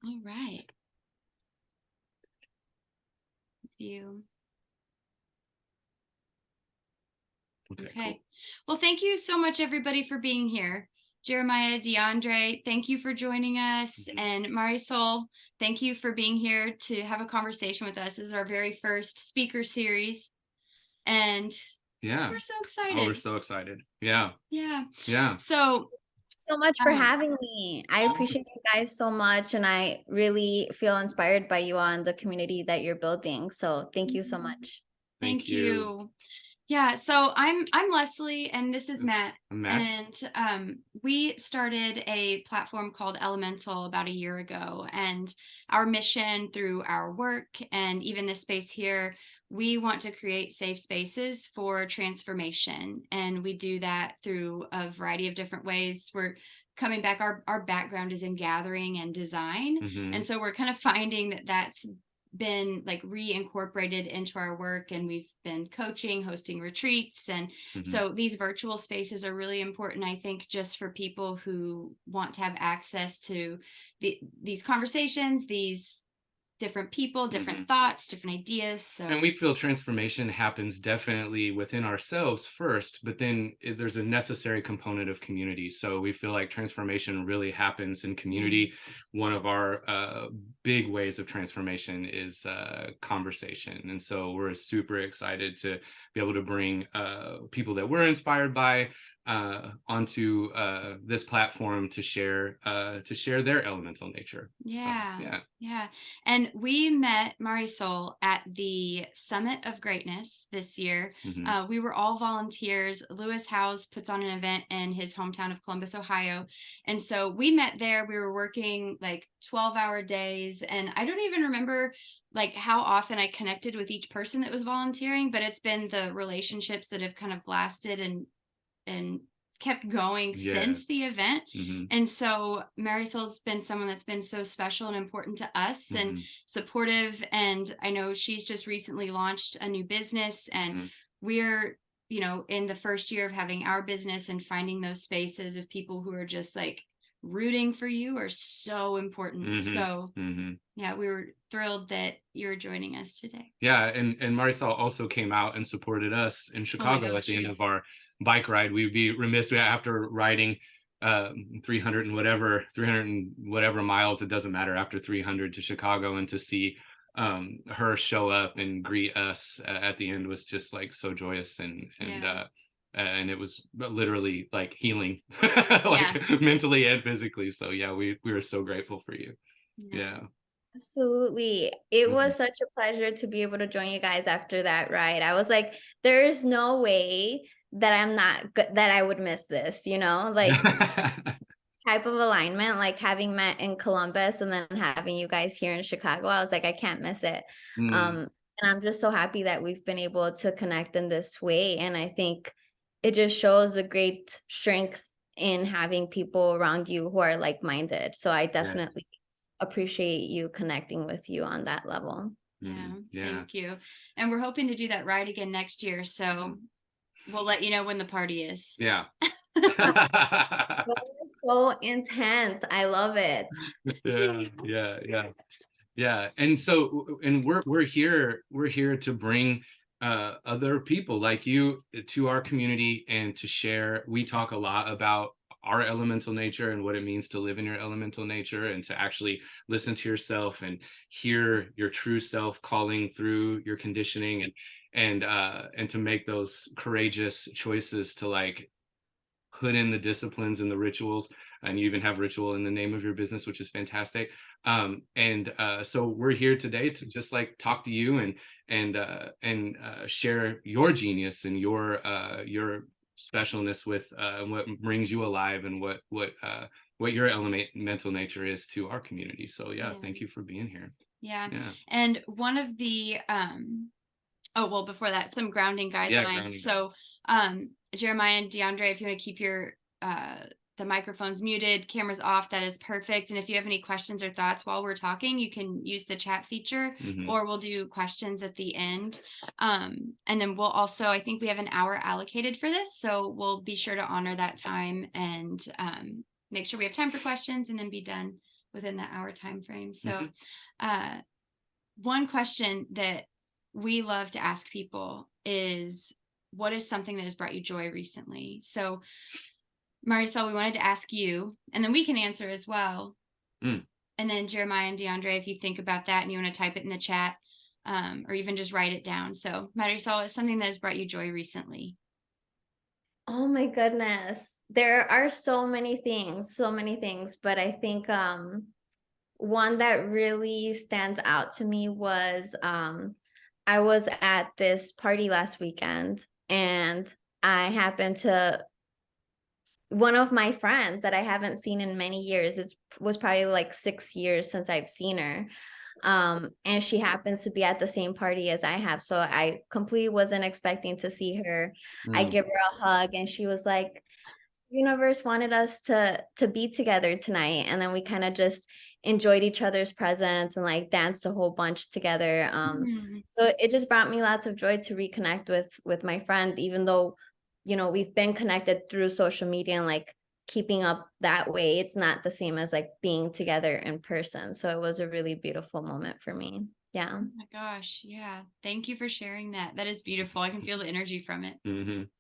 All right. View. Okay. Cool. Well, thank you so much, everybody, for being here. Jeremiah, DeAndre, thank you for joining us. And Marisol, thank you for being here to have a conversation with us. This is our very first speaker series. And we're so excited. Oh, we're so excited. Yeah. So So much for having me. I appreciate you guys so much, and I really feel inspired by you on the community that you're building. So thank you so much. Thank you. Yeah, so I'm Leslie, and this is Matt. I'm Matt. And we started a platform called Elemental about a year ago. And our mission through our work and even this space here, we want to create safe spaces for transformation. And we do that through a variety of different ways. We're coming back, our background is in gathering and design. And so we're kind of finding that that's been like reincorporated into our work, and we've been coaching, hosting retreats, and so these virtual spaces are really important, I think, just for people who want to have access to these conversations, these different people, different thoughts, different ideas. So, and we feel transformation happens definitely within ourselves first, but then there's a necessary component of community. So we feel like transformation really happens in community. One of our big ways of transformation is conversation. And so we're super excited to be able to bring people that we're inspired by onto this platform to share their elemental nature. Yeah. And we met Marisol at the Summit of Greatness this year. We were all volunteers. Lewis Howes puts on an event in his hometown of Columbus, Ohio. And so we met there. We were working like 12-hour days. And I don't even remember like how often I connected with each person that was volunteering, but it's been the relationships that have kind of lasted and kept going since the event. And so Marisol's been someone that's been so special and important to us and supportive. And I know she's just recently launched a new business, and we're, in the first year of having our business, and finding those spaces of people who are just like rooting for you are so important. So yeah, we were thrilled that you're joining us today. Yeah, and Marisol also came out and supported us in Chicago at the end of our bike ride. We'd be remiss after riding 300 and whatever miles, it doesn't matter, after 300 to Chicago, and to see her show up and greet us at the end was just like so joyous, and it was literally like healing, like mentally and physically. So yeah, we were so grateful for you. Yeah. Absolutely. It was such a pleasure to be able to join you guys after that ride. I was like, there's no way that I would miss this, like type of alignment, like having met in Columbus and then having you guys here in Chicago. I was like, I can't miss it. And I'm just so happy that we've been able to connect in this way. And I think it just shows the great strength in having people around you who are like-minded. So I definitely appreciate you connecting with you on that level. Yeah, thank you. And we're hoping to do that ride again next year. So we'll let you know when the party is. Yeah. So intense. I love it. Yeah. And so, and we're here to bring other people like you to our community and to share. We talk a lot about our elemental nature and what it means to live in your elemental nature, and to actually listen to yourself and hear your true self calling through your conditioning, and to make those courageous choices to like put in the disciplines and the rituals. And you even have ritual in the name of your business, which is fantastic. So we're here today to just like talk to you and share your genius and your specialness with what brings you alive, and what your elemental nature is to our community. So thank you for being here. And one of the before that, some grounding guidelines. So Jeremiah and DeAndre, if you want to keep your the microphones muted, cameras off, that is perfect. And if you have any questions or thoughts while we're talking, you can use the chat feature, or we'll do questions at the end. And then we'll also, I think we have an hour allocated for this, so we'll be sure to honor that time and make sure we have time for questions, and then be done within that hour time frame. So one question that we love to ask people is, what is something that has brought you joy recently? So Marisol, we wanted to ask you, and then we can answer as well. And then Jeremiah and DeAndre, if you think about that and you want to type it in the chat, or even just write it down. So Marisol, it's something that has brought you joy recently. Oh my goodness. There are so many things, but I think one that really stands out to me was I was at this party last weekend, and I happened to, one of my friends that I haven't seen in many years, it was probably like 6 years since I've seen her. And she happens to be at the same party as I have. So I completely wasn't expecting to see her. I give her a hug, and she was like, universe wanted us to be together tonight. And then we kind of just enjoyed each other's presence and like danced a whole bunch together. So it just brought me lots of joy to reconnect with my friend, even though, you know, we've been connected through social media and like keeping up that way. It's not the same as like being together in person. So it was a really beautiful moment for me. Yeah. Oh my gosh. Yeah. Thank you for sharing that. That is beautiful. I can feel the energy from it.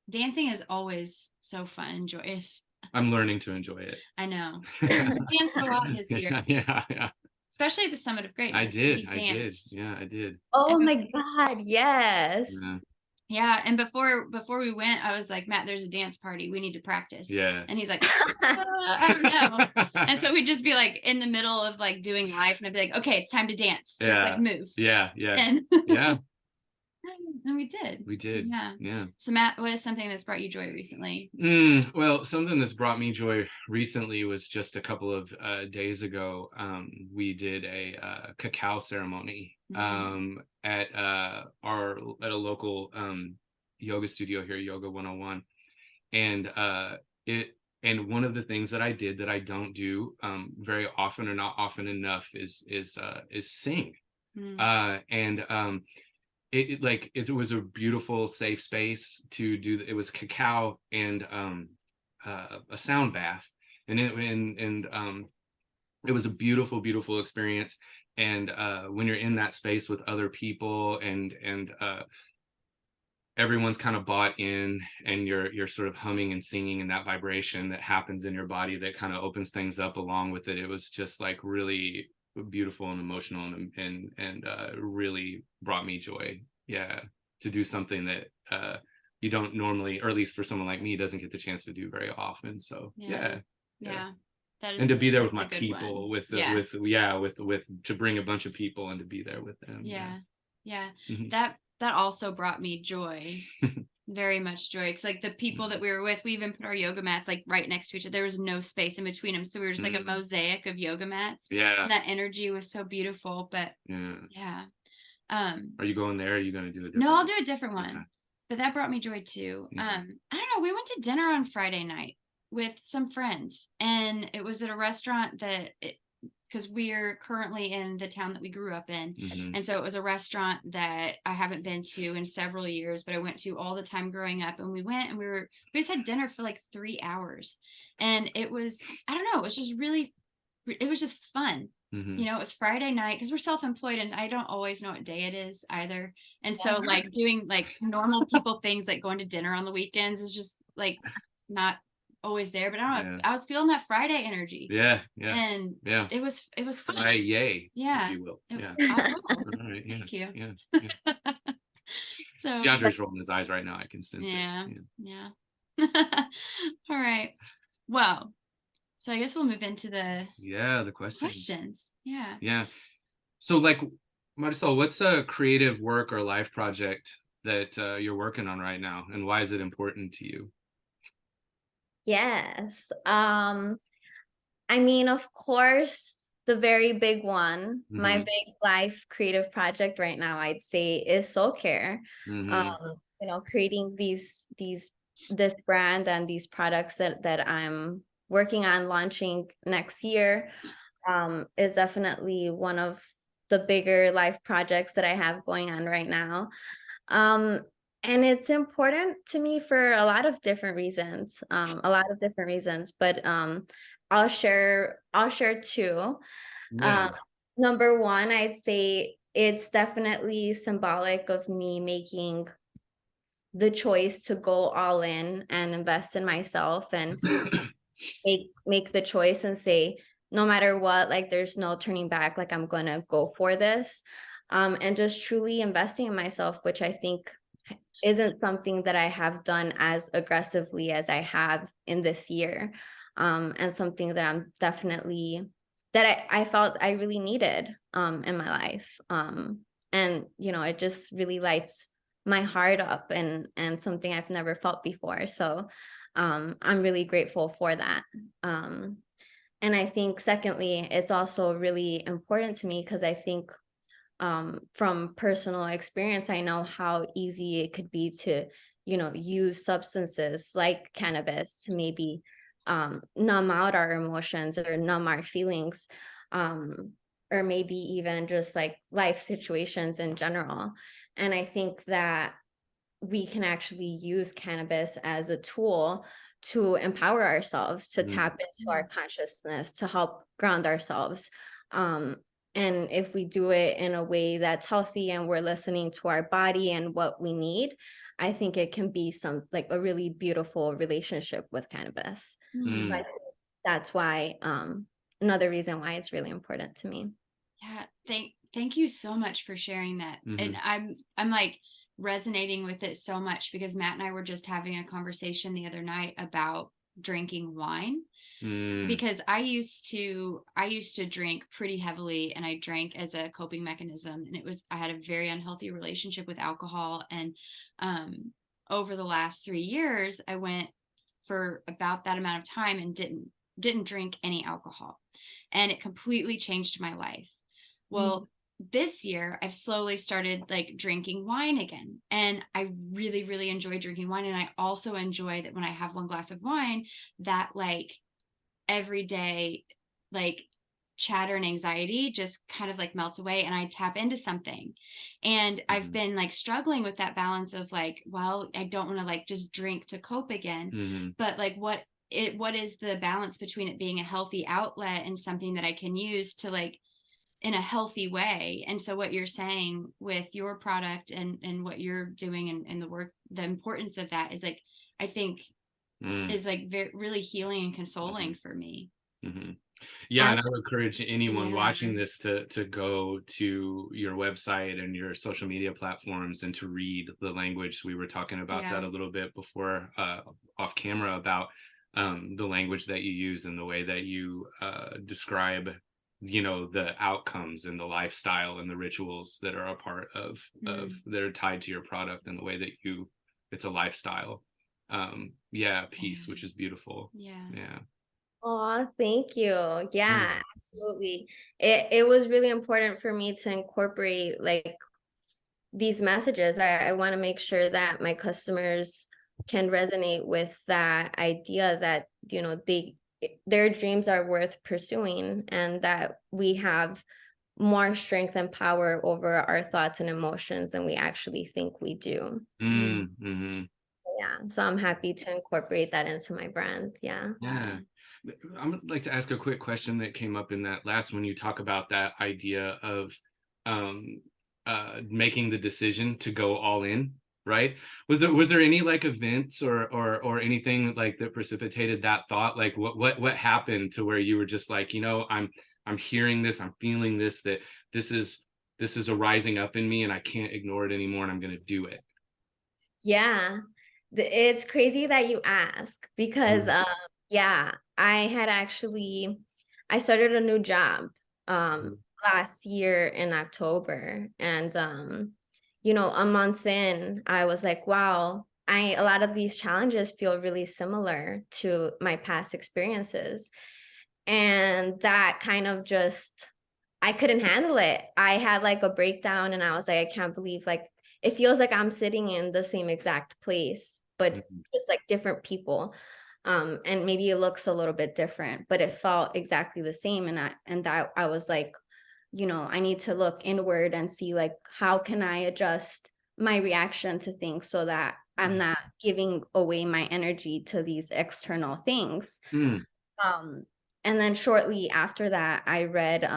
Dancing is always so fun and joyous. I'm learning to enjoy it. I know. You danced a lot this year. Yeah. Especially at the Summit of Greatness. I did. Yeah, I did. Oh my God. Yes. Yeah. And before we went, I was like, Matt, there's a dance party. We need to practice. Yeah. And he's like, I don't know. And so we'd just be like in the middle of like doing life, and I'd be like, okay, it's time to dance. Just like move. Yeah. And yeah. And we did. Yeah. So Matt, what is something that's brought you joy recently? Well, something that's brought me joy recently was just a couple of days ago. We did a cacao ceremony at a local yoga studio here, Yoga 101, and one of the things that I did that I don't do very often, or not often enough, is sing. It was a beautiful, safe space to do. It was cacao and a sound bath, and it was a beautiful, beautiful experience. And when you're in that space with other people, and everyone's kind of bought in, and you're sort of humming and singing, and that vibration that happens in your body that kind of opens things up along with it. It was just like really beautiful and emotional, and really brought me joy. Yeah, to do something that you don't normally, or at least for someone like me, doesn't get the chance to do very often. So yeah. That is, and to be there with my people, to bring a bunch of people and to be there with them. That also brought me joy. Very much joy, because like the people that we were with, we even put our yoga mats like right next to each other. There was no space in between them, so we were just like a mosaic of yoga mats. And that energy was so beautiful. But are you going there? Or are you going to do a different No, I'll do a different one. Okay. But that brought me joy too. I don't know, we went to dinner on Friday night with some friends, and it was at a restaurant that because we're currently in the town that we grew up in. And so it was a restaurant that I haven't been to in several years, but I went to all the time growing up. And we went and we just had dinner for like 3 hours. And it was, I don't know, it was just fun. You know, it was Friday night, because we're self-employed and I don't always know what day it is either. And so like doing like normal people things like going to dinner on the weekends is just like not always there. But I don't know, I was feeling that Friday energy. And it was fun. Yay, if you will. I will. All right, Thank you. So DeAndre's rolling his eyes right now. I can sense it. All right. Well, so I guess we'll move into the questions. Yeah. So like, Marisol, what's a creative work or life project that you're working on right now, and why is it important to you? Yes. I mean, of course, the very big one, my big life creative project right now, I'd say, is soul care. You know, creating this brand and these products that I'm working on launching next year is definitely one of the bigger life projects that I have going on right now. And it's important to me for a lot of different reasons, but I'll share two. Yeah. Number one, I'd say it's definitely symbolic of me making the choice to go all in and invest in myself, and make the choice and say, no matter what, like there's no turning back, like I'm gonna go for this. And just truly investing in myself, which I think isn't something that I have done as aggressively as I have in this year. And something that I'm definitely, that I felt I really needed in my life. And it just really lights my heart up, and something I've never felt before. So I'm really grateful for that. And I think secondly, it's also really important to me because I think from personal experience, I know how easy it could be to, use substances like cannabis to maybe numb out our emotions or numb our feelings, or maybe even just like life situations in general. And I think that we can actually use cannabis as a tool to empower ourselves, to tap into our consciousness, to help ground ourselves. And if we do it in a way that's healthy and we're listening to our body and what we need, I think it can be like a really beautiful relationship with cannabis. So I think that's why, another reason why it's really important to me. Yeah, thank you so much for sharing that. And I'm like resonating with it so much because Matt and I were just having a conversation the other night about drinking wine. Because I used to drink pretty heavily, and I drank as a coping mechanism, and I had a very unhealthy relationship with alcohol. And over the last 3 years, I went for about that amount of time and didn't drink any alcohol, and it completely changed my life. Well, this year I've slowly started like drinking wine again, and I really, really enjoy drinking wine. And I also enjoy that when I have one glass of wine, that like every day, like chatter and anxiety just kind of like melts away, and I tap into something. And I've been like struggling with that balance of like, well, I don't want to like just drink to cope again, but like what is the balance between it being a healthy outlet and something that I can use to like in a healthy way. And so what you're saying with your product and what you're doing and the work, the importance of that is like, I think is like really healing and consoling for me. Yeah, and I would encourage anyone watching this to go to your website and your social media platforms and to read the language. We were talking about that a little bit before off camera about the language that you use and the way that you describe the outcomes and the lifestyle and the rituals that are a part of that are tied to your product, and the way that it's a lifestyle. Piece, which is beautiful. Yeah. Oh, thank you. Yeah, absolutely. It was really important for me to incorporate like these messages. I want to make sure that my customers can resonate with that idea that, their dreams are worth pursuing, and that we have more strength and power over our thoughts and emotions than we actually think we do. Yeah, so I'm happy to incorporate that into my brand. Yeah. I would like to ask a quick question that came up in that last one. You talk about that idea of making the decision to go all in, right? Was there any like events or anything like that precipitated that thought? Like what happened to where you were just like, I'm hearing this, I'm feeling this, that this is arising up in me and I can't ignore it anymore, and I'm going to do it. Yeah. It's crazy that you ask because I started a new job last year in October, and a month in, I was like, wow, a lot of these challenges feel really similar to my past experiences. And that kind of just, I couldn't handle it. I had like a breakdown, and I was like, I can't believe like it feels like I'm sitting in the same exact place, but just like different people. And maybe it looks a little bit different, but it felt exactly the same. And I was like, I need to look inward and see like, how can I adjust my reaction to things so that I'm not giving away my energy to these external things. And then shortly after that, I read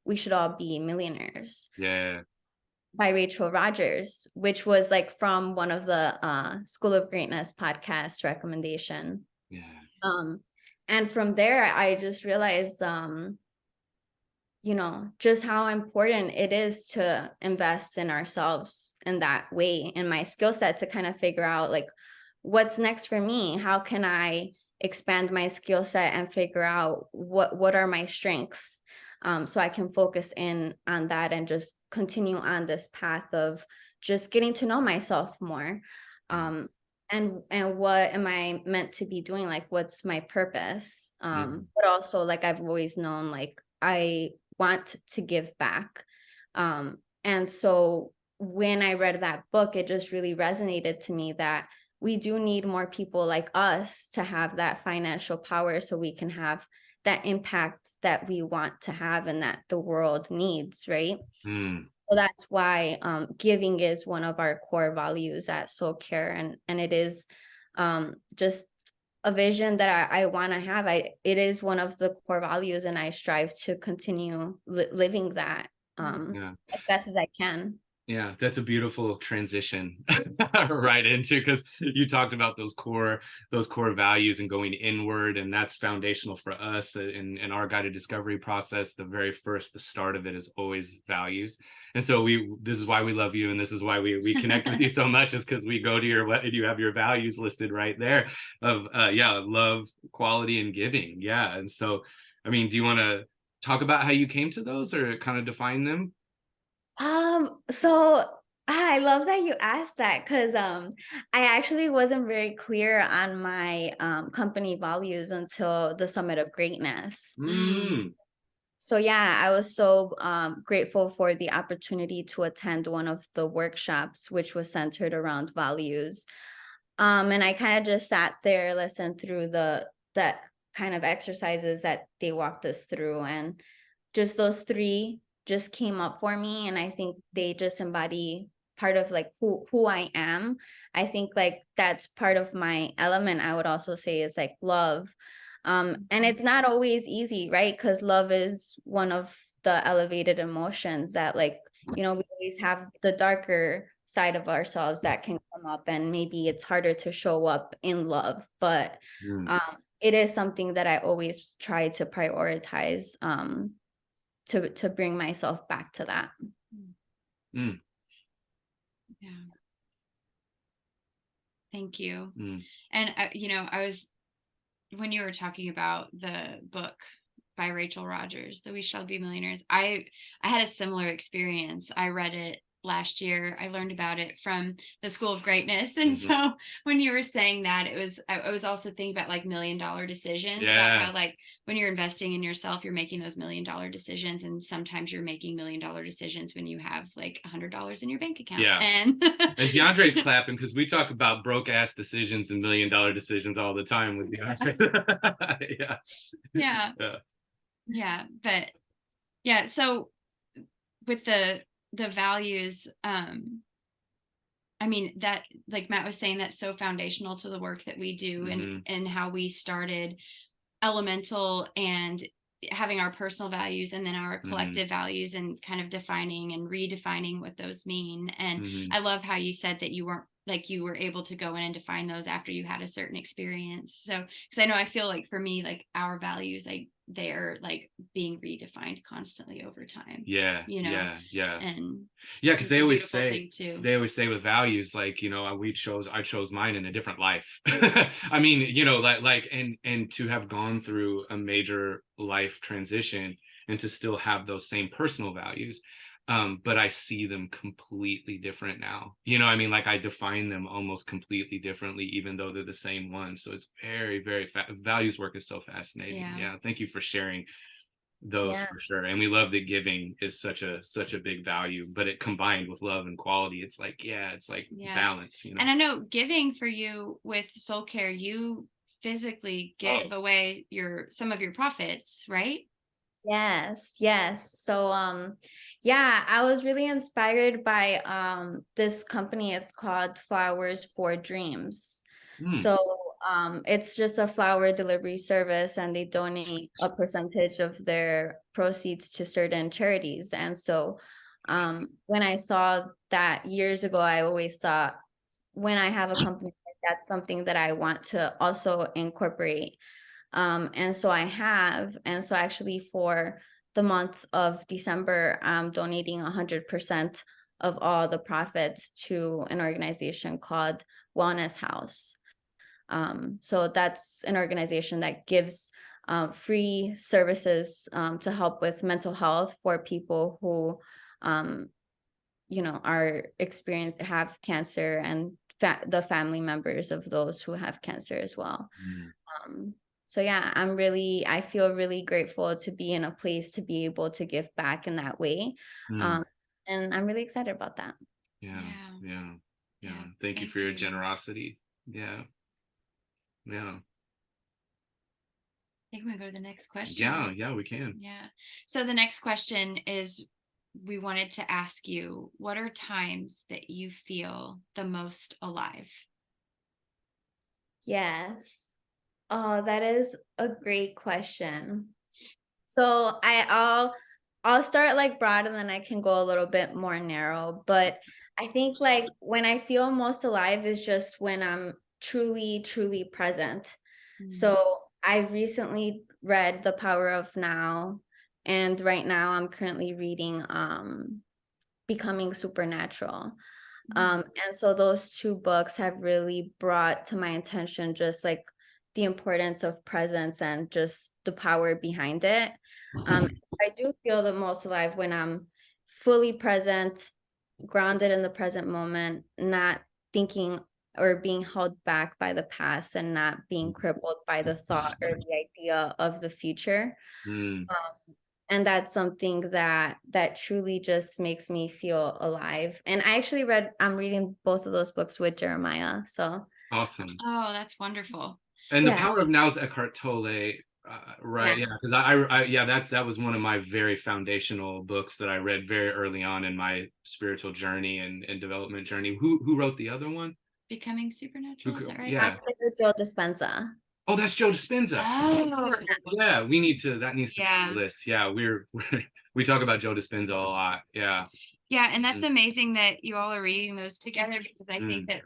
We Should All Be Millionaires Yeah. by Rachel Rogers, which was like from one of the School of Greatness podcast recommendation. Yeah. And from there, I just realized, you know, just how important it is to invest in ourselves in that way, in my skill set, to kind of figure out like what's next for me. How can I expand my skill set and figure out what are my strengths, so I can focus in on that and just continue on this path of just getting to know myself more. And what am I meant to be doing? Like, what's my purpose? But also, like, I've always known, like, I want to give back. And so when I read that book, it just really resonated to me that we do need more people like us to have that financial power so we can have that impact that we want to have and that the world needs, right? So that's why giving is one of our core values at Soul Care, and it is just a vision that I want to have. It is one of the core values, and I strive to continue living that as best as I can. Yeah, that's a beautiful transition right into, because you talked about those core values and going inward, and that's foundational for us in our guided discovery process. The start of it is always values. And so this is why we love you, and this is why we connect with you so much, is because we go to you have your values listed right there of love, quality, and giving. Yeah. And so, I mean, do you want to talk about how you came to those, or kind of define them? So I love that you asked that, because I actually wasn't very clear on my company values until the Summit of Greatness. So yeah, I was so grateful for the opportunity to attend one of the workshops, which was centered around values. And I kind of just sat there, listened through that kind of exercises that they walked us through, and just those three just came up for me, and I think they just embody part of like who I am. I think like that's part of my element. I would also say is like love. And it's not always easy, right? Because love is one of the elevated emotions that, like, you know, we always have the darker side of ourselves that can come up, and maybe it's harder to show up in love, but it is something that I always try to prioritize, to bring myself back to that. Yeah. Thank you. And you know, when you were talking about the book by Rachel Rogers, that We Shall Be Millionaires, I had a similar experience. I read it last year. I learned about it from the School of Greatness. And so when you were saying that, I was also thinking about like $1 million decisions, about how like when you're investing in yourself, you're making those $1 million decisions. And sometimes you're making $1 million decisions when you have like $100 in your bank account. Yeah. And DeAndre's clapping because we talk about broke ass decisions and $1 million decisions all the time with DeAndre. Yeah. But yeah, so with the values, I mean, that, like Matt was saying, that's so foundational to the work that we do, and how we started Elemental, and having our personal values and then our collective values, and kind of defining and redefining what those mean. And I love how you said that you were able to go in and define those after you had a certain experience. So, because I know, I feel like for me, like our values, they're like being redefined constantly over time. Yeah. You know? Yeah. And yeah, because they always say with values, like, you know, I chose mine in a different life. I mean, you know, like and to have gone through a major life transition and to still have those same personal values, but I see them completely different now. You know, I mean, like I define them almost completely differently, even though they're the same one. So it's very, very values work is so fascinating. Yeah. Thank you for sharing those for sure. And we love that giving is such a big value, but it combined with love and quality, it's like, it's like balance, you know. And I know giving for you with Soul Care, you physically give away some of your profits, right? Yes. So I was really inspired by this company. It's called Flowers for Dreams. So it's just a flower delivery service, and they donate a percentage of their proceeds to certain charities. And so when I saw that years ago, I always thought, when I have a company, that's something that I want to also incorporate. And so I have. And so actually for the month of December, I'm donating 100% of all the profits to an organization called Wellness House. So that's an organization that gives free services to help with mental health for people who, have cancer, and the family members of those who have cancer as well. So yeah, I feel really grateful to be in a place to be able to give back in that way. And I'm really excited about that. Yeah. Thank you for your generosity. Yeah. I think we go to the next question. Yeah, we can. Yeah. So the next question is, we wanted to ask you, what are times that you feel the most alive? Yes. Oh, that is a great question. So I'll start like broad, and then I can go a little bit more narrow. But I think like when I feel most alive is just when I'm truly, truly present. So I recently read The Power of Now, and right now I'm currently reading Becoming Supernatural. And so those two books have really brought to my attention just like the importance of presence and just the power behind it. I do feel the most alive when I'm fully present, grounded in the present moment, not thinking or being held back by the past, and not being crippled by the thought or the idea of the future. And that's something that truly just makes me feel alive. And I'm reading both of those books with Jeremiah. So awesome. Oh, that's wonderful. And The Power of Now is Eckhart Tolle, right? Yeah, because that was one of my very foundational books that I read very early on in my spiritual journey and development journey. Who wrote the other one? Becoming Supernatural, is that right? Yeah. Joe Dispenza. Oh, that's Joe Dispenza. Oh. Yeah, that needs to be on the list. Yeah, we talk about Joe Dispenza a lot. Yeah. Yeah, and that's amazing that you all are reading those together, because I think that,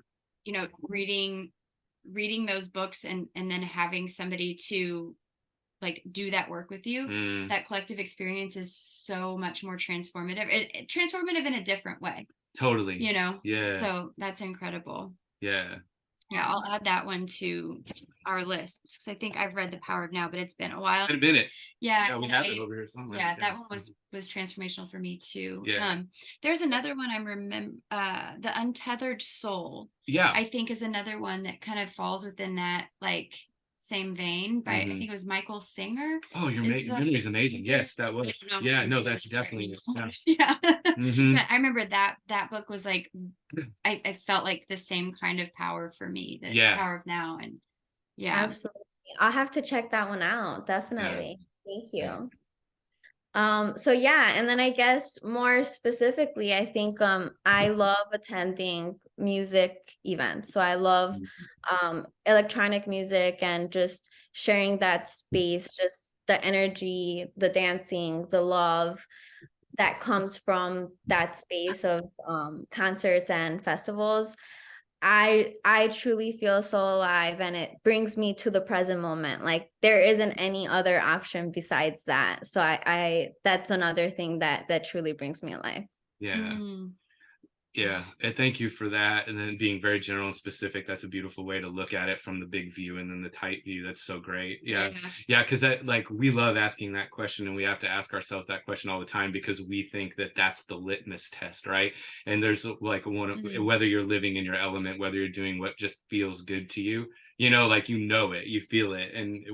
reading those books and then having somebody to like do that work with you, that collective experience is so much more transformative. Transformative in a different way. Totally. Yeah. So that's incredible. Yeah. Yeah, I'll add that one to our list, because I think I've read The Power of Now, but it's been a while. It's been a minute. Yeah, we have it over here somewhere. Yeah, that one was transformational for me too. Yeah. There's another one The Untethered Soul. Yeah. I think is another one that kind of falls within that like same vein by I think it was Michael Singer. Oh, your memory is amazing. Yes, that was. Yeah, no, that's definitely. Yeah. I remember that book was like, I felt like the same kind of power for me, the Power of Now. And absolutely, I'll have to check that one out. Definitely. Thank you. So and then I guess more specifically, I think I love attending music events. So I love electronic music, and just sharing that space, just the energy, the dancing, the love that comes from that space of concerts and festivals. I truly feel so alive, and it brings me to the present moment. Like there isn't any other option besides that. So I that's another thing that truly brings me alive. Yeah. Yeah, and thank you for that. And then being very general and specific, that's a beautiful way to look at it, from the big view and then the tight view. That's so great. Yeah, because that, like, we love asking that question, and we have to ask ourselves that question all the time, because we think that that's the litmus test, right? And there's like whether you're living in your element, whether you're doing what just feels good to you, like it, you feel it. And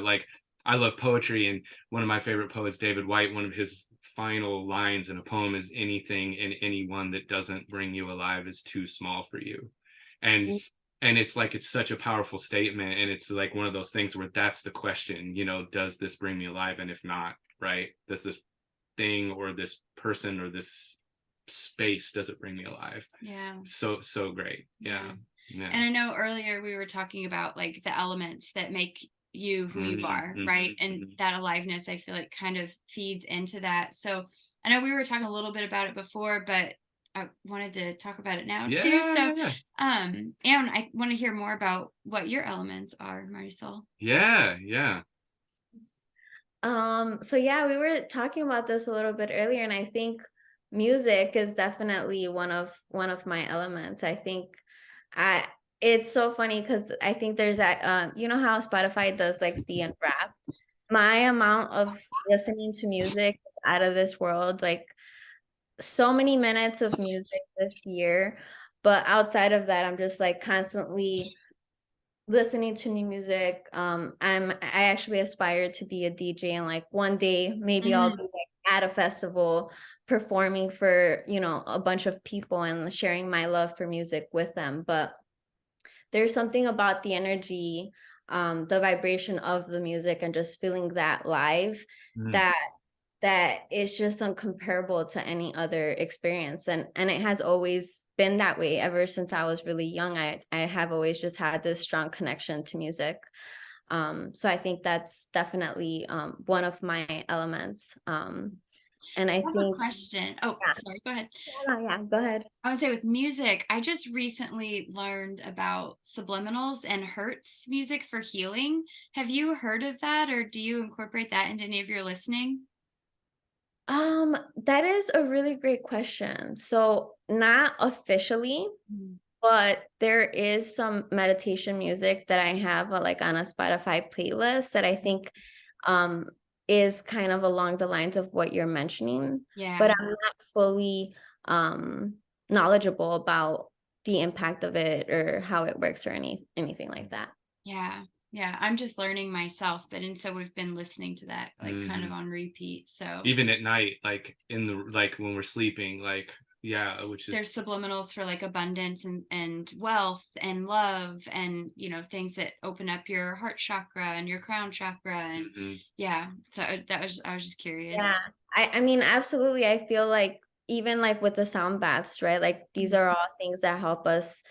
like I love poetry, and one of my favorite poets, David White, one of his final lines in a poem is, anything and anyone that doesn't bring you alive is too small for you. And it's like, it's such a powerful statement, and it's like one of those things where that's the question, does this bring me alive? And if not, right, does this thing or this person or this space, does it bring me alive? Yeah. So great. Yeah. Yeah. And I know earlier we were talking about like the elements that make you who you are, right? And that aliveness, I feel like kind of feeds into that. So I know we were talking a little bit about it before, but I wanted to talk about it now too. So, and I want to hear more about what your elements are, Marisol. Yeah. So yeah, we were talking about this a little bit earlier, and I think music is definitely one of my elements. I think I it's so funny because I think there's that you know how Spotify does like the unwrapped. My amount of listening to music is out of this world. Like so many minutes of music this year, but outside of that, I'm just like constantly listening to new music. I actually aspire to be a DJ, and like one day maybe I'll be like at a festival performing for, you know, a bunch of people and sharing my love for music with them. But there's something about the energy, the vibration of the music and just feeling that live that is just uncomparable to any other experience. And it has always been that way ever since I was really young. I have always just had this strong connection to music. So I think that's definitely one of my elements. And I have think a question. Oh, yeah. sorry, go ahead. Yeah, go ahead. I would say with music, I just recently learned about subliminals and Hertz music for healing. Have you heard of that, or do you incorporate that into any of your listening? That is a really great question. So not officially, but there is some meditation music that I have like on a Spotify playlist that I think um is kind of along the lines of what you're mentioning. Yeah. But I'm not fully knowledgeable about the impact of it or how it works or anything like that. Yeah, I'm just learning myself, and so we've been listening to that like kind of on repeat. So even at night, like in the like when we're sleeping, like which is there's subliminals for like abundance and wealth and love, and you know, things that open up your heart chakra and your crown chakra. And so I was just curious. Yeah, I mean, absolutely. I feel like even like with the sound baths, right? Like these are all things that help us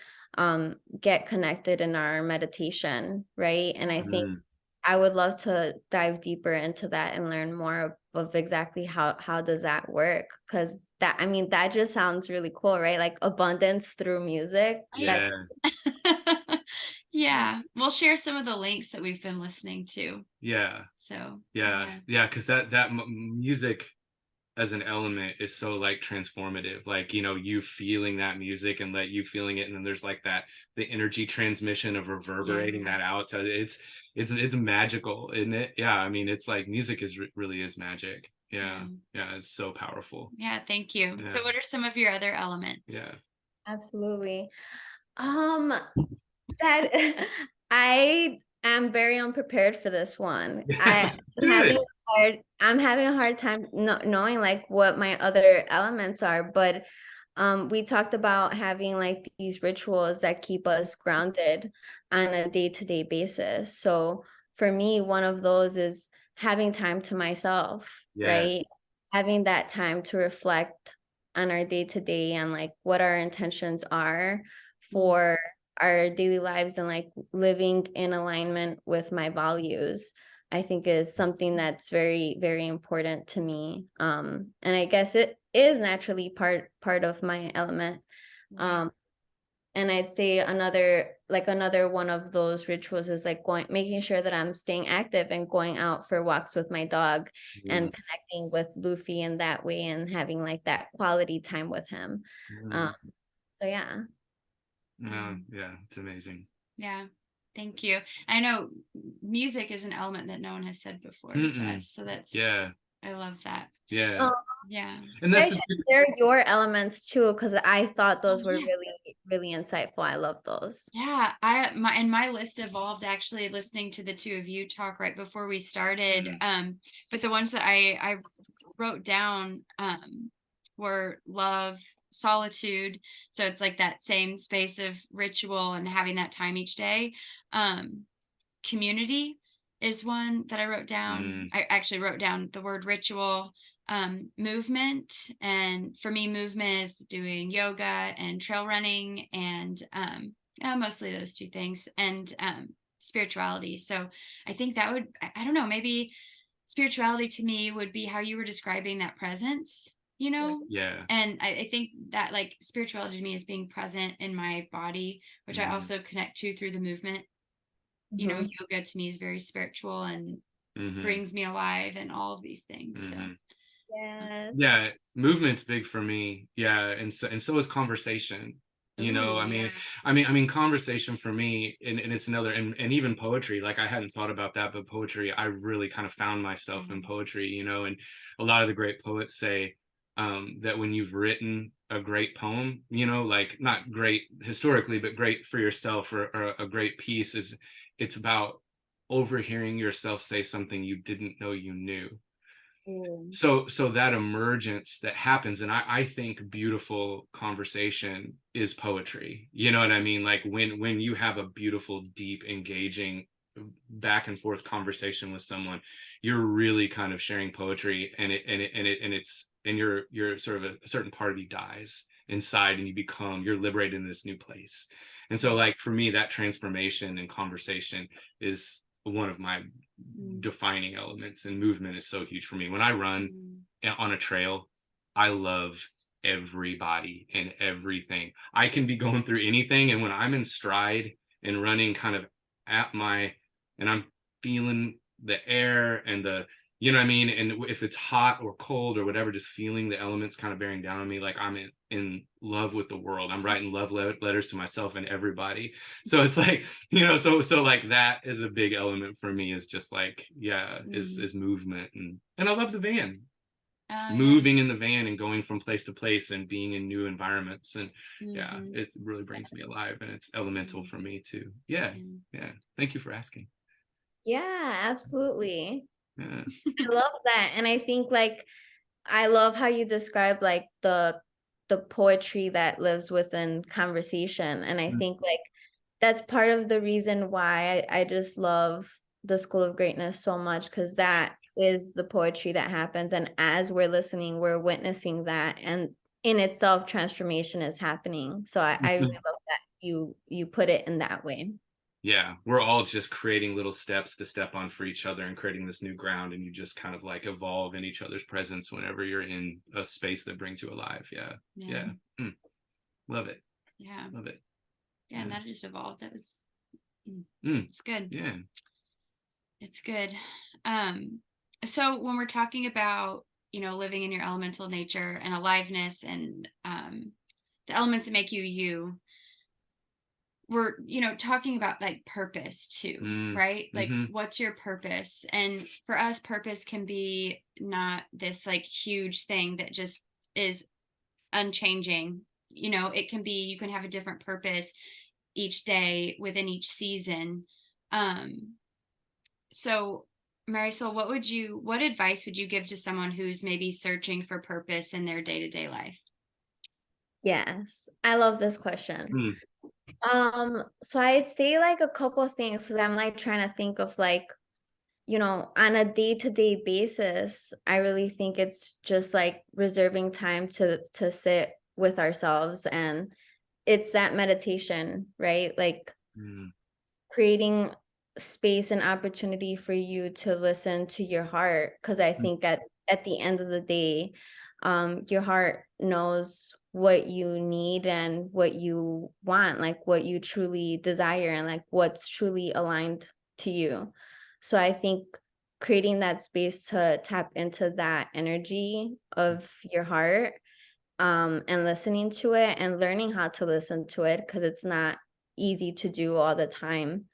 get connected in our meditation, right? And I think I would love to dive deeper into that and learn more of exactly how does that work? Because that, I mean, that just sounds really cool, right? Like abundance through music. yeah. Yeah, we'll share some of the links that we've been listening to. So because that music as an element is so like transformative, like, you know, you feeling that music and you feeling it, and then there's like that the energy transmission of reverberating that out to it's magical, isn't it? I mean, it's like music is really is magic. It's so powerful. Thank you. So what are some of your other elements? Absolutely. That I am very unprepared for this one. I'm having a hard time knowing like what my other elements are, but we talked about having like these rituals that keep us grounded on a day-to-day basis. So for me, one of those is having time to myself, right? Having that time to reflect on our day-to-day and like what our intentions are for our daily lives and like living in alignment with my values, I think is something that's very, very important to me. And I guess it is naturally part of my element. And I'd say another one of those rituals is like making sure that I'm staying active and going out for walks with my dog and connecting with Luffy in that way and having like that quality time with him. So yeah. It's amazing. Thank you. I know music is an element that no one has said before to us, so that's I love that. And that's share your elements too, because I thought those were really, really insightful. I love those. My list evolved actually listening to the two of you talk right before we started. But the ones that I wrote down were love, solitude, so it's like that same space of ritual and having that time each day. Community is one that I wrote down. I actually wrote down the word ritual. Movement, and for me movement is doing yoga and trail running and Mostly those two things, and spirituality. So I think that would, I don't know, maybe spirituality to me would be how you were describing that presence, you know? Yeah. And I think that like spirituality to me is being present in my body, which I Mhm. also connect to through the movement. You know, Mhm. yoga to me is very spiritual and Mhm. brings me alive and all of these things. So, Mhm. Yes. Yeah, movement's big for me. Yeah, and so is conversation. You know, ooh, yeah. I mean, conversation for me, and it's another, and even poetry. Like I hadn't thought about that, but poetry, I really kind of found myself in Mm, poetry. You know, and a lot of the great poets say that when you've written a great poem, you know, like not great historically, but great for yourself, or a great piece is, it's about overhearing yourself say something you didn't know you knew. Mm. So that emergence that happens, and I think beautiful conversation is poetry. You know what I mean? Like when you have a beautiful, deep, engaging back and forth conversation with someone, you're really kind of sharing poetry, and you're sort of a certain part of you dies inside, and you're liberated in this new place. And so like for me, that transformation and conversation is one of my mm, defining elements, and movement is so huge for me. When I run mm, on a trail, I love everybody and everything. I can be going through anything, and when I'm in stride and running kind of at my, and I'm feeling the air and the, you know what I mean? And if it's hot or cold or whatever, just feeling the elements kind of bearing down on me, like I'm in love with the world. I'm writing letters to myself and everybody. So it's like, you know, so like that is a big element for me, is just like, yeah, mm. is movement. And I love the van, Oh, yeah. moving in the van and going from place to place and being in new environments. And yeah, Hmm. it really brings me alive, and it's elemental Yeah. for me too. Yeah. Yeah. Yeah. Thank you for asking. Yeah, absolutely. Yeah. I love that. And I think like I love how you describe like the poetry that lives within conversation. And I think like that's part of the reason why I just love the School of Greatness so much, because that is the poetry that happens. And as we're listening, we're witnessing that. And in itself, transformation is happening. So I really Mhm. love that you put it in that way. Yeah, we're all just creating little steps to step on for each other and creating this new ground, and you just kind of like evolve in each other's presence whenever you're in a space that brings you alive. Yeah. Yeah. Yeah. Mm, love it. Yeah. Love it. Yeah. And Yeah. that just evolved. That was, Mm, it's good. yeah. It's good. Um, so when we're talking about, you know, living in your elemental nature and aliveness and the elements that make you you, we're, you know, talking about like purpose too, Mm, right? Like mm-hmm. what's your purpose? And for us, purpose can be not this like huge thing that just is unchanging. You know, it can be, you can have a different purpose each day within each season. Um, so Marisol, what advice would you give to someone who's maybe searching for purpose in their day-to-day life? Yes, I love this question. Mm, So I'd say like a couple of things because I'm like trying to think of like, on a day-to-day basis, I really think it's just like reserving time to sit with ourselves, and it's that meditation, right? Like mm, creating space and opportunity for you to listen to your heart, because I mm, think at the end of the day, your heart knows what you need and what you want, like what you truly desire and like what's truly aligned to you. So I think creating that space to tap into that energy of your heart, and listening to it and learning how to listen to it, because it's not easy to do all the time.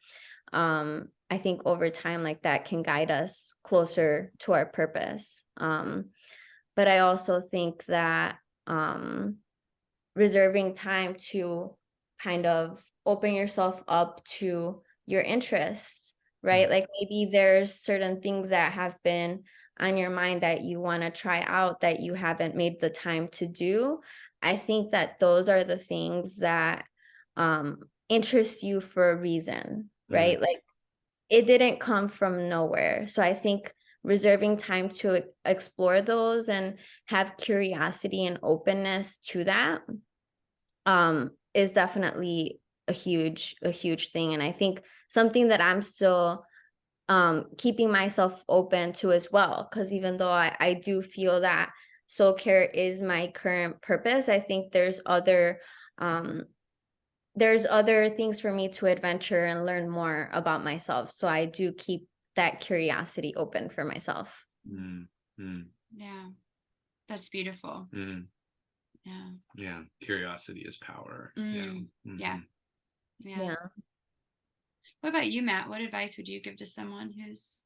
I think over time, like that can guide us closer to our purpose. But I also think that reserving time to kind of open yourself up to your interests, mm, right? Like maybe there's certain things that have been on your mind that you want to try out that you haven't made the time to do. I think that those are the things that interest you for a reason, mm, right? Like it didn't come from nowhere. So I think reserving time to explore those and have curiosity and openness to that is definitely a huge thing. And I think something that I'm still keeping myself open to as well, because even though I do feel that soul care is my current purpose, I think there's other things for me to adventure and learn more about myself. So I do keep that curiosity open for myself. Yeah, that's beautiful. Yeah, curiosity is power. Yeah. What about you, Matt? What advice would you give to someone who's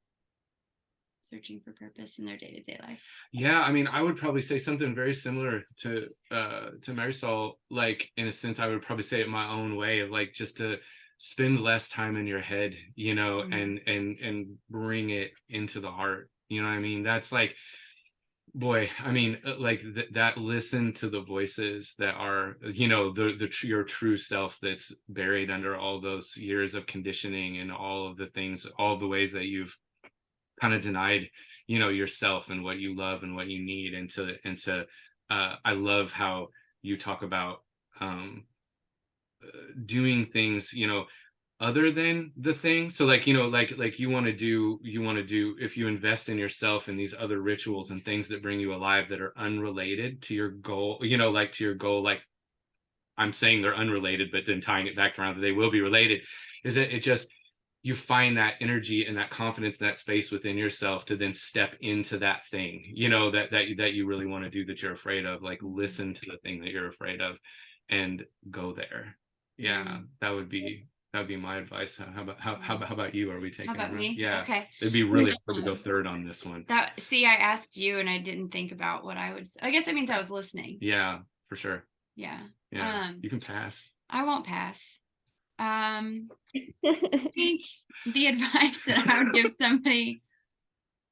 searching for purpose in their day-to-day life? Yeah, I mean, I would probably say something very similar to Marisol. Like, in a sense, I would probably say it my own way of like just to spend less time in your head, you know, and bring it into the heart. You know what I mean? That's like, boy, I mean, like that listen to the voices that are, you know, your true self that's buried under all those years of conditioning and all of the things, all of the ways that you've kind of denied, you know, yourself and what you love and what you need. And I love how you talk about doing things, you know, other than the thing. So like, you know, like you want to do, if you invest in yourself in these other rituals and things that bring you alive that are unrelated to your goal, you know, like to your goal, like I'm saying they're unrelated, but then tying it back around that they will be related, is that it just, you find that energy and that confidence, that space within yourself to then step into that thing, you know, that you really want to do, that you're afraid of. Like, listen to the thing that you're afraid of and go there. Yeah, that'd be my advice. How about you? Are we taking? How about me? Yeah. Okay. It'd be really hard to go third on this one. See, I asked you and I didn't think about what I would say. I guess that means I was listening. Yeah, for sure. Yeah. You can pass. I won't pass. I think the advice that I would give somebody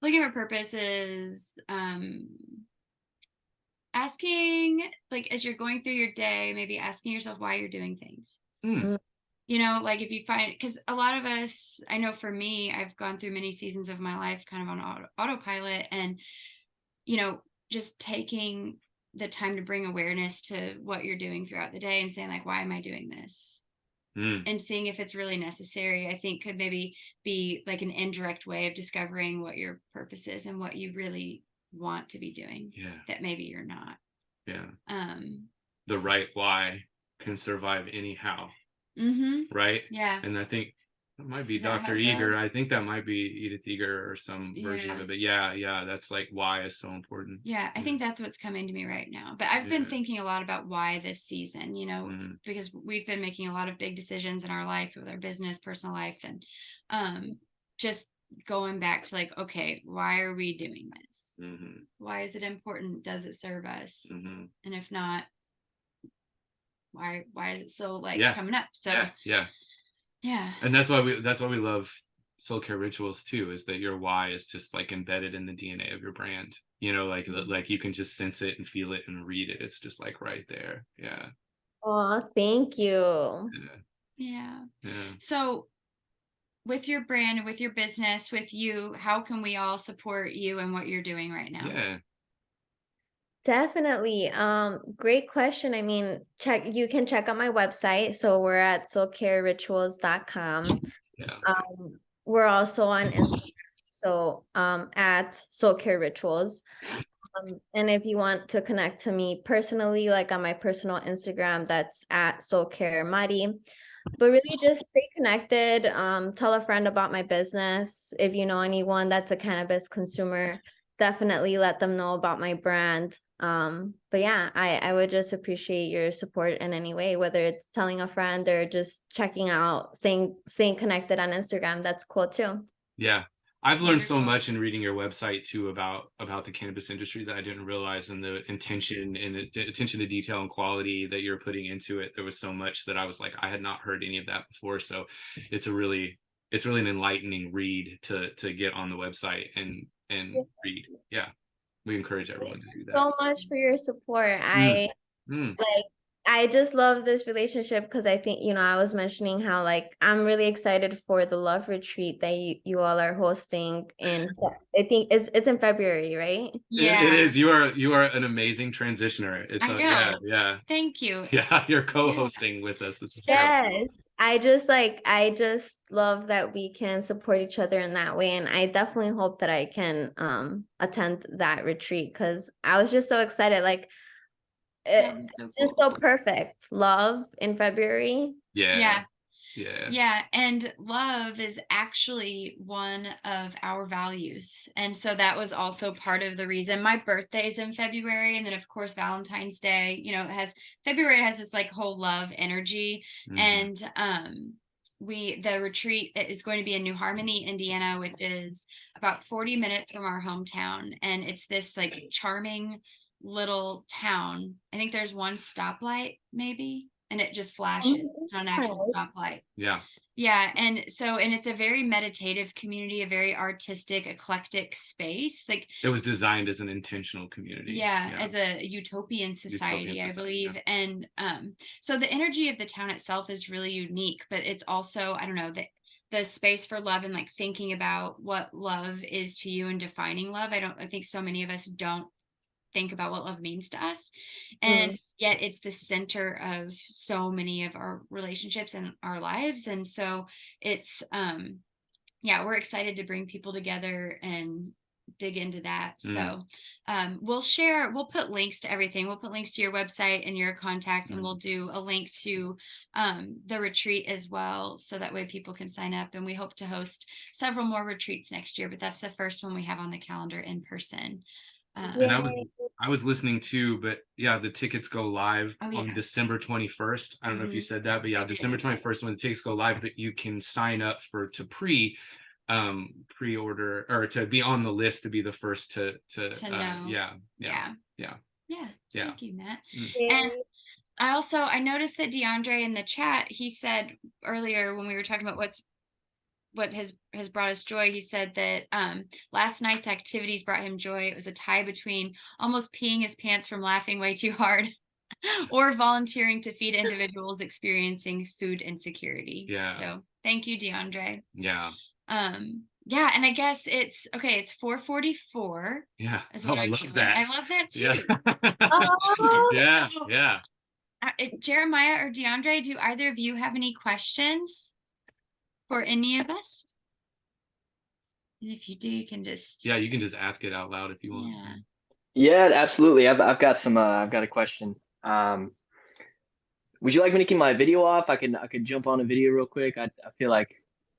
looking for purpose is asking, like, as you're going through your day, maybe asking yourself why you're doing things. You know, like if you find, because a lot of us, I know for me, I've gone through many seasons of my life kind of on autopilot, and, you know, just taking the time to bring awareness to what you're doing throughout the day and saying, like, why am I doing this? And seeing if it's really necessary, I think could maybe be like an indirect way of discovering what your purpose is and what you really want to be doing. That maybe you're not. The right why can survive anyhow. Right? Yeah. And I think that might be Dr. Eager. I think that might be Edith Eager or some version of it. But yeah, that's like why is so important. Yeah, I think that's what's coming to me right now. But I've been thinking a lot about why this season, you know, because we've been making a lot of big decisions in our life with our business, personal life, and just going back to like, okay, why are we doing this? Why is it important? Does it serve us? And if not, why is it still like coming up? So yeah. And that's why we love soul care rituals too, is that your why is just like embedded in the DNA of your brand, you know, like you can just sense it and feel it and read it. It's just like right there. Oh, thank you. Yeah. So with your brand and with your business, with you, how can we all support you and what you're doing right now? Definitely. Great question. I mean, you can check out my website. So we're at soulcarerituals.com. We're also on Instagram. So at Soul Care Rituals. And if you want to connect to me personally, like on my personal Instagram, that's at Soul Care Mari. But really just stay connected. Tell a friend about my business. If you know anyone that's a cannabis consumer, definitely let them know about my brand. But yeah, I would just appreciate your support in any way, whether it's telling a friend or just checking out, staying connected on Instagram. That's cool too. Yeah. I've learned so much in reading your website too about the cannabis industry that I didn't realize, and the intention and the attention to detail and quality that you're putting into it. There was so much that I was like, I had not heard any of that before. So it's really an enlightening read to get on the website and read. Yeah. We encourage everyone to do that. So much for your support. I just love this relationship because I think, I was mentioning how like I'm really excited for the love retreat that you all are hosting in, I think it's in February, right? It Yeah, is. You are an amazing transitioner. It's I yeah, know. yeah. Thank you. Yeah, you're Yeah. co-hosting with us. This is great. Yes. I just love that we can support each other in that way. And I definitely hope that I can attend that retreat because I was just so excited. Like That was so it's just cool. so perfect. Love in February. Yeah, Yeah. yeah. Yeah, and love is actually one of our values. And so that was also part of the reason. My birthday is in February, and then of course Valentine's Day, it has February has this like whole love energy. Mhm. And the retreat is going to be in New Harmony, Indiana, which is about 40 minutes from our hometown. And it's this like charming little town. I think there's one stoplight maybe, and it just flashes. It's not an actual stoplight. Yeah. Yeah, and it's a very meditative community, a very artistic, eclectic space. Like, It was designed as an intentional community. yeah, Yeah. as a utopian society, I believe. Yeah. And so the energy of the town itself is really unique, but it's also, I don't know, the space for love and like thinking about what love is to you and defining love. I think so many of us don't think about what love means to us, and yet it's the center of so many of our relationships and our lives. And so it's yeah, we're excited to bring people together and dig into that. So we'll put links to everything. We'll put links to your website and your contact, and we'll do a link to the retreat as well, so that way people can sign up. And we hope to host several more retreats next year, but that's the first one we have on the calendar in person. And I was listening too, but yeah, the tickets go live on December 21st. I don't know if you said that, but yeah, December 21st when the tickets go live, that you can sign up to pre-order or to be on the list to be the first to know. Yeah. Thank you, Matt. And I noticed that DeAndre in the chat, he said earlier when we were talking about what has brought us joy, he said that last night's activities brought him joy. It was a tie between almost peeing his pants from laughing way too hard or volunteering to feed individuals experiencing food insecurity. Yeah. So thank you, DeAndre. Yeah. Yeah, and I guess it's 4:44. Yeah. Oh, I love that. I love that too. Yeah. Yeah. Jeremiah or DeAndre, do either of you have any questions for any of us? And if you do, you can just you can just ask it out loud if you want. Yeah, absolutely. I've got some I've got a question. Would you like me to keep my video off? I could jump on a video real quick. I feel like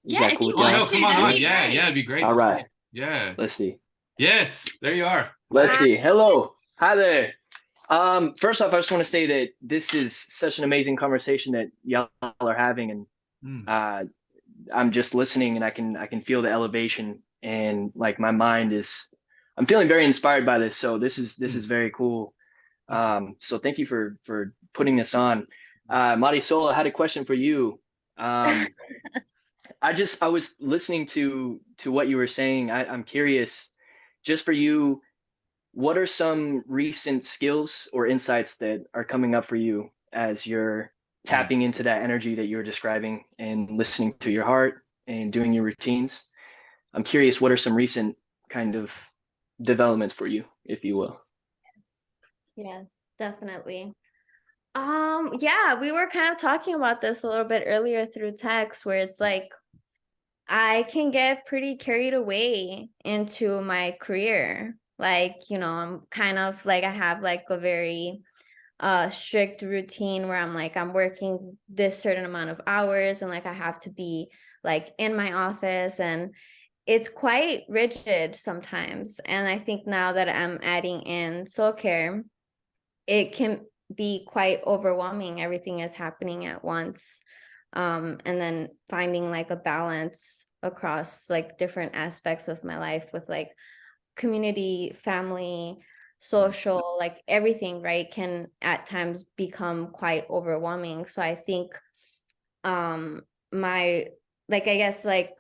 is that cool with y'all? No, come on. Yeah, it'd be great. All right. Yeah. Let's see. Yes, there you are. Let's see. Hello. Hi there. First off, I just want to say that this is such an amazing conversation that y'all are having, and I'm just listening, and I can feel the elevation, and like my mind I'm feeling very inspired by this. So this is very cool. So thank you for putting this on. Marisol, I had a question for you. I was listening to what you were saying. I'm curious, just for you, what are some recent skills or insights that are coming up for you as you're tapping into that energy that you're describing and listening to your heart and doing your routines? I'm curious, what are some recent kind of developments for you, if you will? Yes, definitely. Yeah, we were kind of talking about this a little bit earlier through text, where it's like I can get pretty carried away into my career. Like, I'm kind of like I have like a very strict routine where I'm working this certain amount of hours, and like I have to be like in my office, and it's quite rigid sometimes. And I think now that I'm adding in soul care, it can be quite overwhelming. Everything is happening at once. And then finding like a balance across like different aspects of my life with like community, family, social, like everything, right, can at times become quite overwhelming. So I think my like I guess like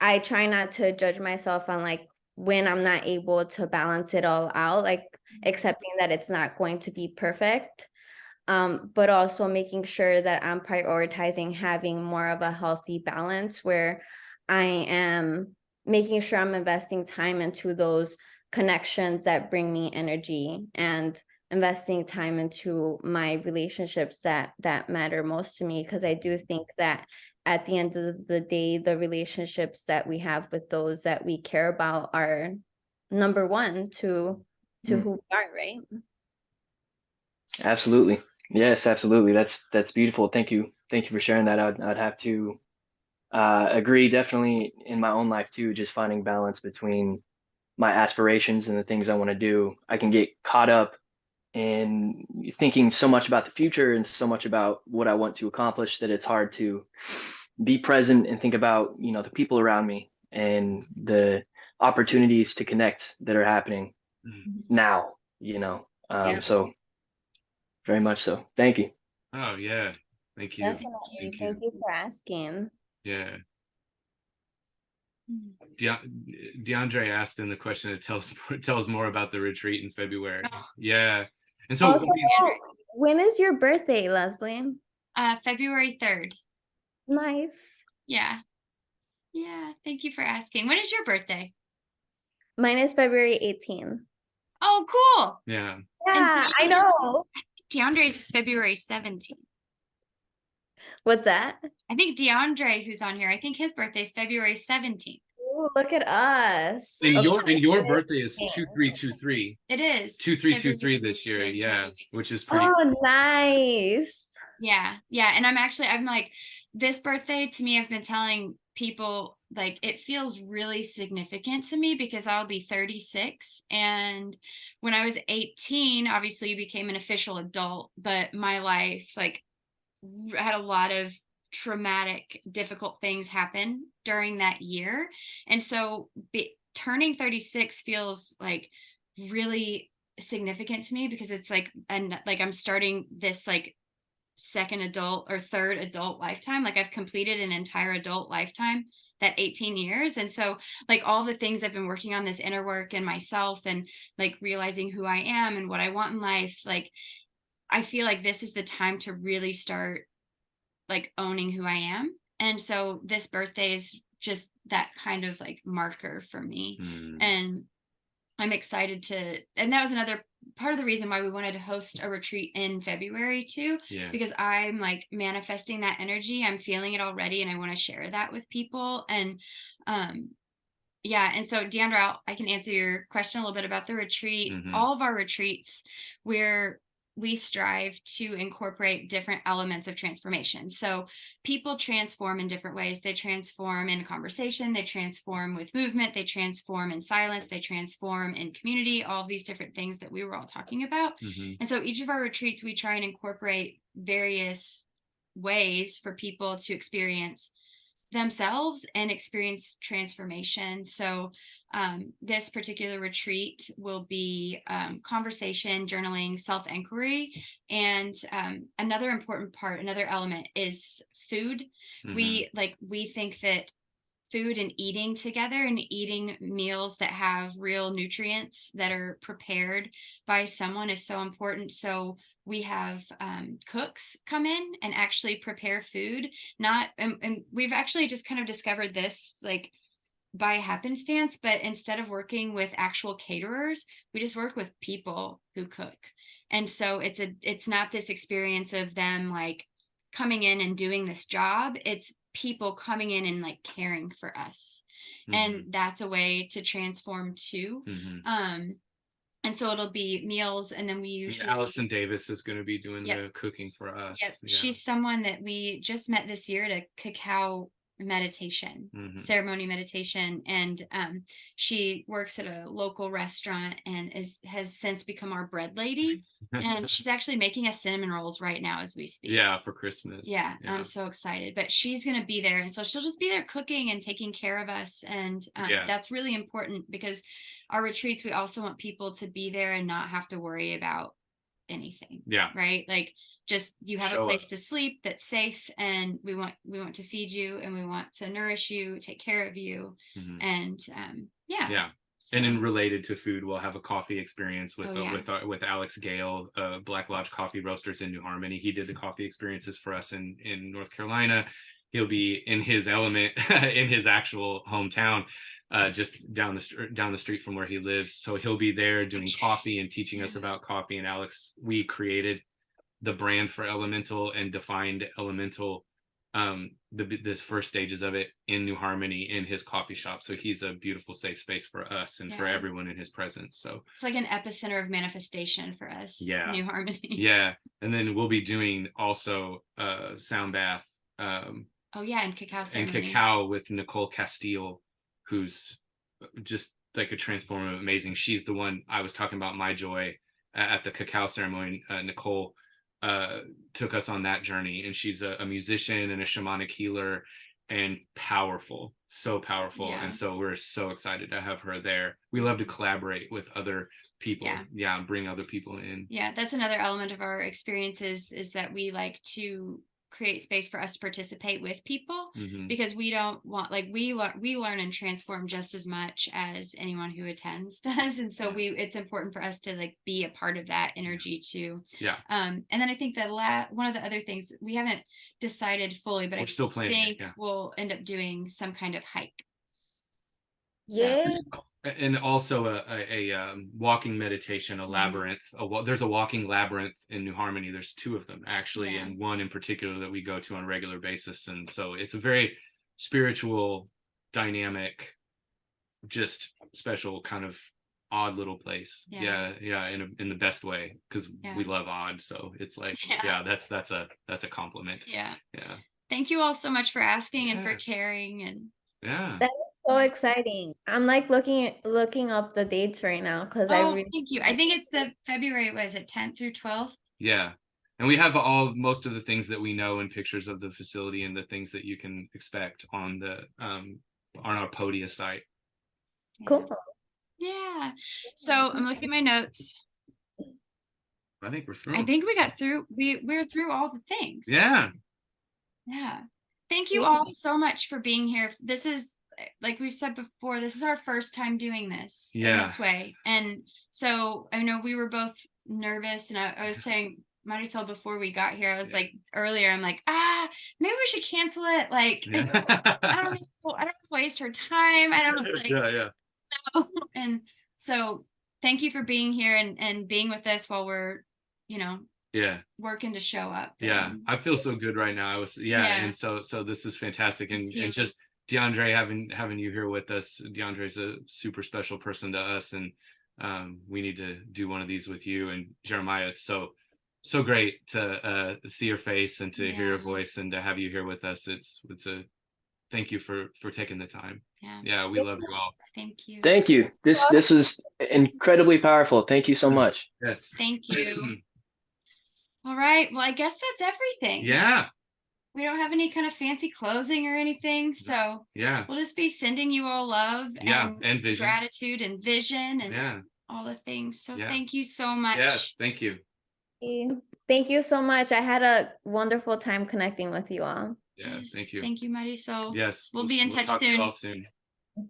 I try not to judge myself on like when I'm not able to balance it all out, like accepting that it's not going to be perfect. but also making sure that I'm prioritizing having more of a healthy balance where I am making sure I'm investing time into those connections that bring me energy and investing time into my relationships that matter most to me, because I do think that at the end of the day, the relationships that we have with those that we care about are number one to who we are, right? Absolutely. Yes, absolutely. That's beautiful. Thank you. Thank you for sharing that. I'd have to agree definitely in my own life too, just finding balance between my aspirations and the things I want to do. I can get caught up in thinking so much about the future and so much about what I want to accomplish that it's hard to be present and think about, the people around me and the opportunities to connect that are happening now, Yeah. So very much so. Thank you. Oh yeah. Thank you. Definitely. Thank you for asking. Yeah. DeAndre asked in the question to tell us more about the retreat in February. Yeah. And so Also, when is your birthday, Leslie? February 3rd. Nice. Yeah. Yeah. Thank you for asking. When is your birthday? Mine is February 18th. Oh, cool. Yeah. Yeah, I know. DeAndre's is February 17th. What's that? I think DeAndre, who's on here, I think his birthday is February 17th. Ooh, look at us. And Okay. your birthday is 2323. It is 2323 this year, yeah, which is pretty. Oh, nice. Yeah. Yeah. And I'm like, this birthday to me, I've been telling people, like, it feels really significant to me because I'll be 36. And when I was 18, obviously became an official adult, but my life, like, had a lot of traumatic, difficult things happen during that year. And so turning 36 feels like really significant to me because it's like, and like, I'm starting this like second adult or third adult lifetime. Like I've completed an entire adult lifetime, that 18 years. And so like all the things I've been working on, this inner work and myself and like realizing who I am and what I want in life, like I feel like this is the time to really start like owning who I am. And so this birthday is just that kind of like marker for me. And I'm excited and that was another part of the reason why we wanted to host a retreat in February too, because I'm like manifesting that energy. I'm feeling it already. And I want to share that with people. And, yeah. And so Deandra, I can answer your question a little bit about the retreat. All of our retreats, we strive to incorporate different elements of transformation. So people transform in different ways. They transform in conversation, they transform with movement, they transform in silence, they transform in community, all of these different things that we were all talking about. And so each of our retreats, we try and incorporate various ways for people to experience themselves and experience transformation. So this particular retreat will be conversation, journaling, self-inquiry, and another important part, another element is food. We think that food and eating together and eating meals that have real nutrients that are prepared by someone is so important. So we have cooks come in and actually prepare food, and we've actually just kind of discovered this like by happenstance, but instead of working with actual caterers, we just work with people who cook. And so it's not this experience of them like coming in and doing this job. It's people coming in and like caring for us. And that's a way to transform too. And so it'll be meals, and then we usually Allison Davis is going to be doing the cooking for us. She's someone that we just met this year to cacao meditation, ceremony meditation, and she works at a local restaurant and has since become our bread lady. And she's actually making us cinnamon rolls right now as we speak. Yeah, for Christmas. I'm so excited. But she's going to be there, and so she'll just be there cooking and taking care of us. And that's really important because our retreats, we also want people to be there and not have to worry about anything. Right. Like just you have a place to sleep that's safe, and we want to feed you, and we want to nourish you, take care of you. And And then related to food, we'll have a coffee experience with with Alex Gale, Black Lodge Coffee Roasters in New Harmony. He did the coffee experiences for us in North Carolina. He'll be in his element in his actual hometown, just down the street from where he lives. So he'll be there doing coffee and teaching us about coffee. And Alex, we created the brand for Elemental and defined Elemental, this first stages of it in New Harmony in his coffee shop. So he's a beautiful safe space for us and for everyone in his presence. So it's like an epicenter of manifestation for us. New Harmony. Yeah. And then we'll be doing also sound bath, and cacao ceremony. And cacao with Nicole Castile, who's just like a transformative, amazing. She's the one I was talking about, my joy at the cacao ceremony. Nicole took us on that journey, and she's a musician and a shamanic healer, and so powerful. And so we're so excited to have her there. We love to collaborate with other people, bring other people in. That's another element of our experiences, is that we like to create space for us to participate with people, because we don't want, like, we learn and transform just as much as anyone who attends does, and so it's important for us to like be a part of that energy too. And then I think that one of the other things we haven't decided fully, but we're still planning, we'll end up doing some kind of hike. And also a walking meditation, a labyrinth. There's a walking labyrinth in New Harmony. There's 2 of them actually, and one in particular that we go to on a regular basis. And so it's a very spiritual, dynamic, just special kind of odd little place. In the best way, because we love odd. So it's like that's a compliment. Thank you all so much for asking and for caring. And that's so exciting. I'm like looking up the dates right now, because thank you. I think it's the February, what is it, 10th through 12th? And we have most of the things that we know and pictures of the facility and the things that you can expect on the on our Podia site. Cool. So I'm looking at my notes. I think we're through. I think we got through. We're through all the things. Thank you all so much for being here. This is, like we've said before, this is our first time doing this in this way. And so I know we were both nervous, and I was saying, Marisol, before we got here, I was like, earlier, I'm like, maybe we should cancel it. Like, I don't waste her time. I don't like, And so thank you for being here and being with us while we're, working to show up. I feel so good right now. And so this is fantastic. And just DeAndre, having you here with us. DeAndre's a super special person to us, and we need to do one of these with you. And Jeremiah, it's so great to see your face and to hear your voice and to have you here with us. It's a thank you for taking the time. We love you all. Thank you. This was incredibly powerful. Thank you so much. Yes, thank you. All right, well, I guess that's everything. We don't have any kind of fancy closing or anything, so we'll just be sending you all love and vision, gratitude and vision, and all the things. So thank you so much. Yes, thank you. Thank you so much. I had a wonderful time connecting with you all. Thank you. Thank you, Marisol. Yes, we'll be in touch talk soon. to you all soon.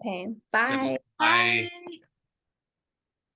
Okay, bye. Bye.